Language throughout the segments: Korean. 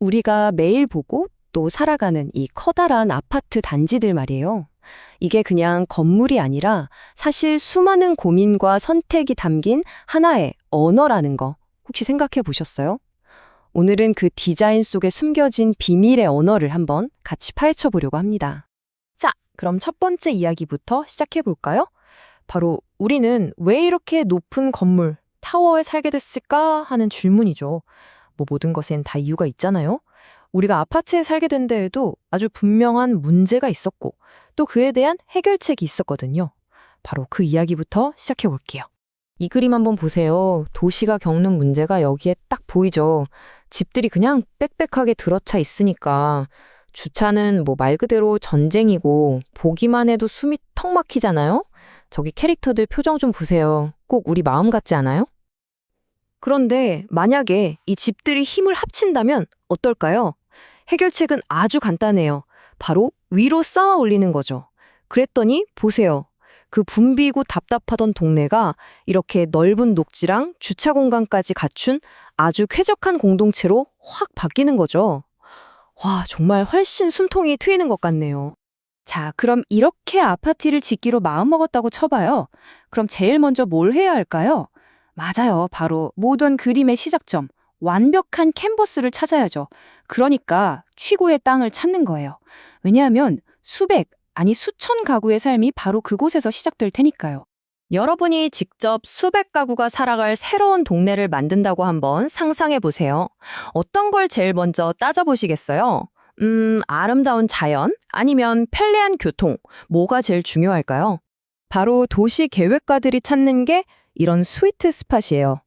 우리가 매일 보고 또 살아가는 이 커다란 아파트 단지들 말이에요. 이게 그냥 건물이 아니라 사실 수많은 고민과 선택이 담긴 하나의 언어라는 거 혹시 생각해 보셨어요? 오늘은 그 디자인 속에 숨겨진 비밀의 언어를 한번 같이 파헤쳐 보려고 합니다. 자, 그럼 첫 번째 이야기부터 시작해 볼까요? 바로 우리는 왜 이렇게 높은 건물, 타워에 살게 됐을까 하는 질문이죠. 뭐 모든 것엔 다 이유가 있잖아요. 우리가 아파트에 살게 된 데에도 아주 분명한 문제가 있었고 또 그에 대한 해결책이 있었거든요. 바로 그 이야기부터 시작해 볼게요. 이 그림 한번 보세요. 도시가 겪는 문제가 여기에 딱 보이죠. 집들이 그냥 빽빽하게 들어차 있으니까 주차는 뭐 말 그대로 전쟁이고 보기만 해도 숨이 턱 막히잖아요. 저기 캐릭터들 표정 좀 보세요. 꼭 우리 마음 같지 않아요? 그런데 만약에 이 집들이 힘을 합친다면 어떨까요? 해결책은 아주 간단해요. 바로 위로 쌓아 올리는 거죠. 그랬더니 보세요. 그 붐비고 답답하던 동네가 이렇게 넓은 녹지랑 주차 공간까지 갖춘 아주 쾌적한 공동체로 확 바뀌는 거죠. 와, 정말 훨씬 숨통이 트이는 것 같네요. 자, 그럼 이렇게 아파트를 짓기로 마음먹었다고 쳐봐요. 그럼 제일 먼저 뭘 해야 할까요? 맞아요. 바로 모든 그림의 시작점, 완벽한 캔버스를 찾아야죠. 그러니까 최고의 땅을 찾는 거예요. 왜냐하면 수백, 아니 수천 가구의 삶이 바로 그곳에서 시작될 테니까요. 여러분이 직접 수백 가구가 살아갈 새로운 동네를 만든다고 한번 상상해 보세요. 어떤 걸 제일 먼저 따져보시겠어요? 아름다운 자연? 아니면 편리한 교통? 뭐가 제일 중요할까요? 바로 도시 계획가들이 찾는 게 이런 스위트 스팟이에요.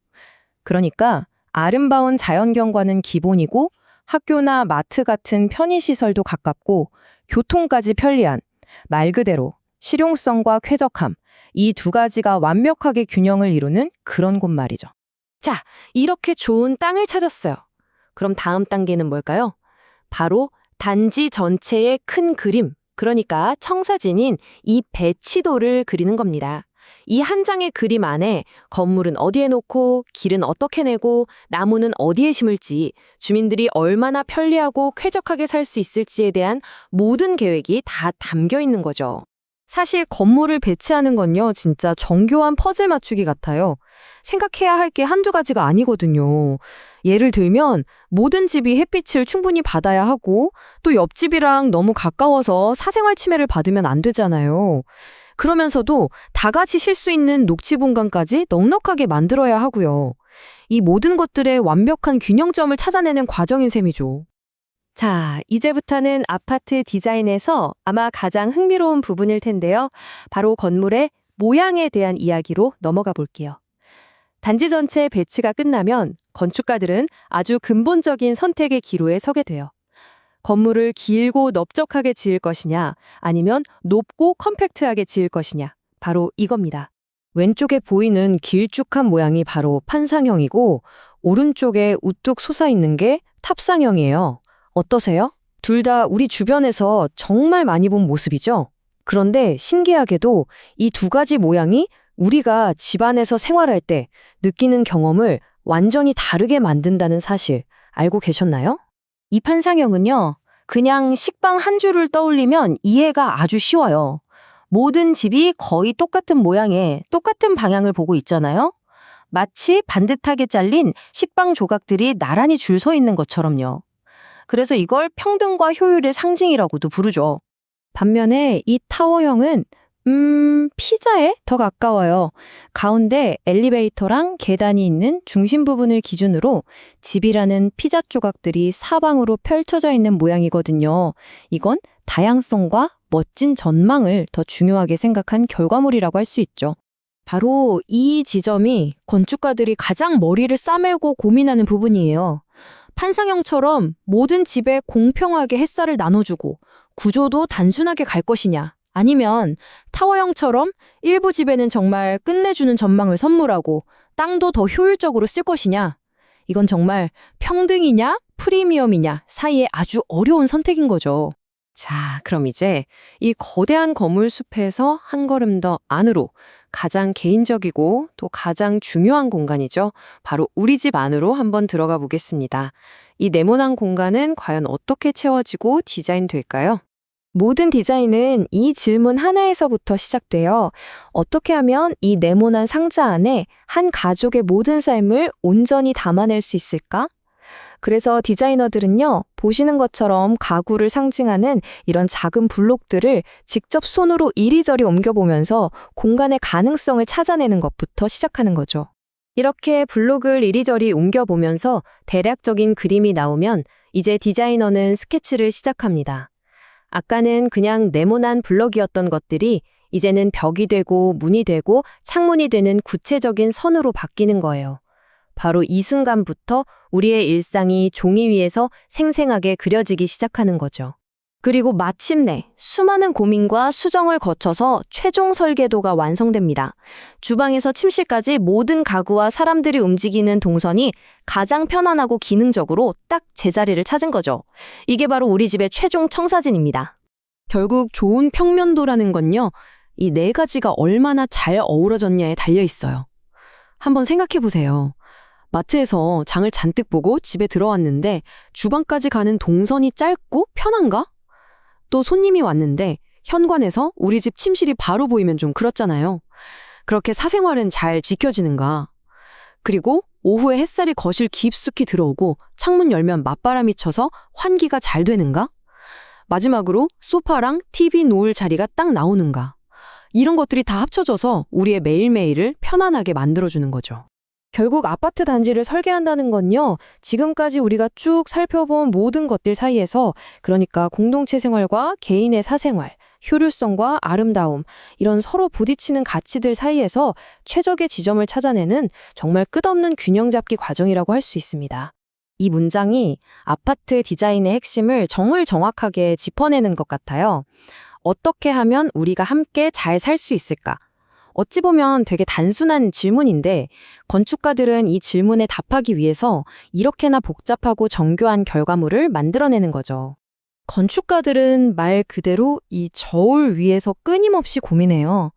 그러니까 아름다운 자연경관은 기본이고 학교나 마트 같은 편의시설도 가깝고 교통까지 편리한 말 그대로 실용성과 쾌적함 이 두 가지가 완벽하게 균형을 이루는 그런 곳 말이죠. 자, 이렇게 좋은 땅을 찾았어요. 그럼 다음 단계는 뭘까요? 바로 단지 전체의 큰 그림, 그러니까 청사진인 이 배치도를 그리는 겁니다. 이 한 장의 그림 안에 건물은 어디에 놓고 길은 어떻게 내고 나무는 어디에 심을지 주민들이 얼마나 편리하고 쾌적하게 살 수 있을지에 대한 모든 계획이 다 담겨 있는 거죠. 사실 건물을 배치하는 건요, 진짜 정교한 퍼즐 맞추기 같아요. 생각해야 할 게 한두 가지가 아니거든요. 예를 들면 모든 집이 햇빛을 충분히 받아야 하고 또 옆집이랑 너무 가까워서 사생활 침해를 받으면 안 되잖아요. 그러면서도 다 같이 쉴 수 있는 녹지 공간까지 넉넉하게 만들어야 하고요. 이 모든 것들의 완벽한 균형점을 찾아내는 과정인 셈이죠. 자, 이제부터는 아파트 디자인에서 아마 가장 흥미로운 부분일 텐데요. 바로 건물의 모양에 대한 이야기로 넘어가 볼게요. 단지 전체 배치가 끝나면 건축가들은 아주 근본적인 선택의 기로에 서게 돼요. 건물을 길고 넓적하게 지을 것이냐, 아니면 높고 컴팩트하게 지을 것이냐, 바로 이겁니다. 왼쪽에 보이는 길쭉한 모양이 바로 판상형이고, 오른쪽에 우뚝 솟아있는 게 탑상형이에요. 어떠세요? 둘 다 우리 주변에서 정말 많이 본 모습이죠? 그런데 신기하게도 이 두 가지 모양이 우리가 집안에서 생활할 때 느끼는 경험을 완전히 다르게 만든다는 사실 알고 계셨나요? 이 판상형은요, 그냥 식빵 한 줄을 떠올리면 이해가 아주 쉬워요. 모든 집이 거의 똑같은 모양에 똑같은 방향을 보고 있잖아요. 마치 반듯하게 잘린 식빵 조각들이 나란히 줄 서 있는 것처럼요. 그래서 이걸 평등과 효율의 상징이라고도 부르죠. 반면에 이 타워형은 피자에 더 가까워요. 가운데 엘리베이터랑 계단이 있는 중심 부분을 기준으로 집이라는 피자 조각들이 사방으로 펼쳐져 있는 모양이거든요. 이건 다양성과 멋진 전망을 더 중요하게 생각한 결과물이라고 할 수 있죠. 바로 이 지점이 건축가들이 가장 머리를 싸매고 고민하는 부분이에요. 판상형처럼 모든 집에 공평하게 햇살을 나눠주고 구조도 단순하게 갈 것이냐, 아니면 타워형처럼 일부 집에는 정말 끝내주는 전망을 선물하고 땅도 더 효율적으로 쓸 것이냐. 이건 정말 평등이냐 프리미엄이냐 사이에 아주 어려운 선택인 거죠. 자, 그럼 이제 이 거대한 건물 숲에서 한 걸음 더 안으로 가장 개인적이고 또 가장 중요한 공간이죠. 바로 우리 집 안으로 한번 들어가 보겠습니다. 이 네모난 공간은 과연 어떻게 채워지고 디자인될까요? 모든 디자인은 이 질문 하나에서부터 시작돼요. 어떻게 하면 이 네모난 상자 안에 한 가족의 모든 삶을 온전히 담아낼 수 있을까? 그래서 디자이너들은요, 보시는 것처럼 가구를 상징하는 이런 작은 블록들을 직접 손으로 이리저리 옮겨보면서 공간의 가능성을 찾아내는 것부터 시작하는 거죠. 이렇게 블록을 이리저리 옮겨보면서 대략적인 그림이 나오면 이제 디자이너는 스케치를 시작합니다. 아까는 그냥 네모난 블럭이었던 것들이 이제는 벽이 되고 문이 되고 창문이 되는 구체적인 선으로 바뀌는 거예요. 바로 이 순간부터 우리의 일상이 종이 위에서 생생하게 그려지기 시작하는 거죠. 그리고 마침내 수많은 고민과 수정을 거쳐서 최종 설계도가 완성됩니다. 주방에서 침실까지 모든 가구와 사람들이 움직이는 동선이 가장 편안하고 기능적으로 딱 제자리를 찾은 거죠. 이게 바로 우리 집의 최종 청사진입니다. 결국 좋은 평면도라는 건요, 이 네 가지가 얼마나 잘 어우러졌냐에 달려 있어요. 한번 생각해 보세요. 마트에서 장을 잔뜩 보고 집에 들어왔는데 주방까지 가는 동선이 짧고 편한가? 또 손님이 왔는데 현관에서 우리 집 침실이 바로 보이면 좀 그렇잖아요. 그렇게 사생활은 잘 지켜지는가? 그리고 오후에 햇살이 거실 깊숙이 들어오고 창문 열면 맞바람이 쳐서 환기가 잘 되는가? 마지막으로 소파랑 TV 놓을 자리가 딱 나오는가? 이런 것들이 다 합쳐져서 우리의 매일매일을 편안하게 만들어주는 거죠. 결국 아파트 단지를 설계한다는 건요, 지금까지 우리가 쭉 살펴본 모든 것들 사이에서, 그러니까 공동체 생활과 개인의 사생활, 효율성과 아름다움, 이런 서로 부딪히는 가치들 사이에서 최적의 지점을 찾아내는 정말 끝없는 균형 잡기 과정이라고 할 수 있습니다. 이 문장이 아파트 디자인의 핵심을 정말 정확하게 짚어내는 것 같아요. 어떻게 하면 우리가 함께 잘 살 수 있을까? 어찌 보면 되게 단순한 질문인데 건축가들은 이 질문에 답하기 위해서 이렇게나 복잡하고 정교한 결과물을 만들어내는 거죠. 건축가들은 말 그대로 이 저울 위에서 끊임없이 고민해요.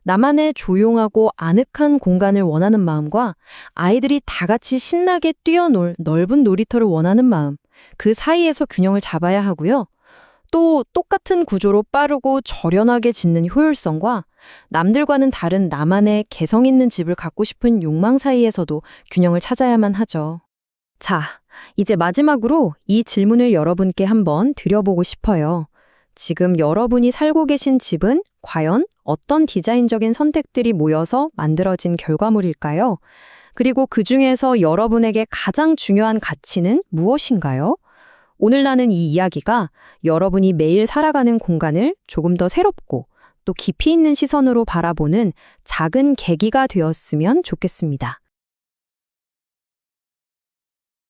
나만의 조용하고 아늑한 공간을 원하는 마음과 아이들이 다 같이 신나게 뛰어놀 넓은 놀이터를 원하는 마음, 그 사이에서 균형을 잡아야 하고요. 또 똑같은 구조로 빠르고 저렴하게 짓는 효율성과 남들과는 다른 나만의 개성 있는 집을 갖고 싶은 욕망 사이에서도 균형을 찾아야만 하죠. 자, 이제 마지막으로 이 질문을 여러분께 한번 드려보고 싶어요. 지금 여러분이 살고 계신 집은 과연 어떤 디자인적인 선택들이 모여서 만들어진 결과물일까요? 그리고 그 중에서 여러분에게 가장 중요한 가치는 무엇인가요? 오늘 나눈 이 이야기가 여러분이 매일 살아가는 공간을 조금 더 새롭고 또 깊이 있는 시선으로 바라보는 작은 계기가 되었으면 좋겠습니다.